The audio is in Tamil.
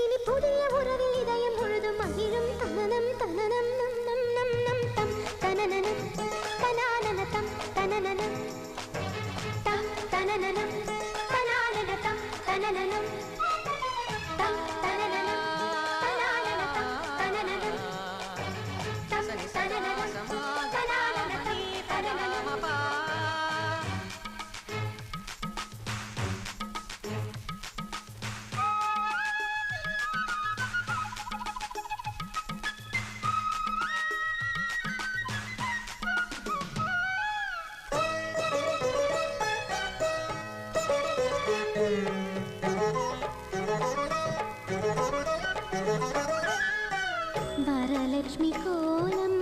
இனி புதிய உறவில் இதயம் முழுதும் மகிழும் தனனம் தனனம் நம் நம் நம் நம் தம் தனனனம் தனானனம் தனனனம் தம் தனனனம் தனானனம் தனனனம் தம் தனனனம் தனானனம் தனனனம் தம் தனனனம் தனானனம் தனனனம் வரலட்சுமி கோலம்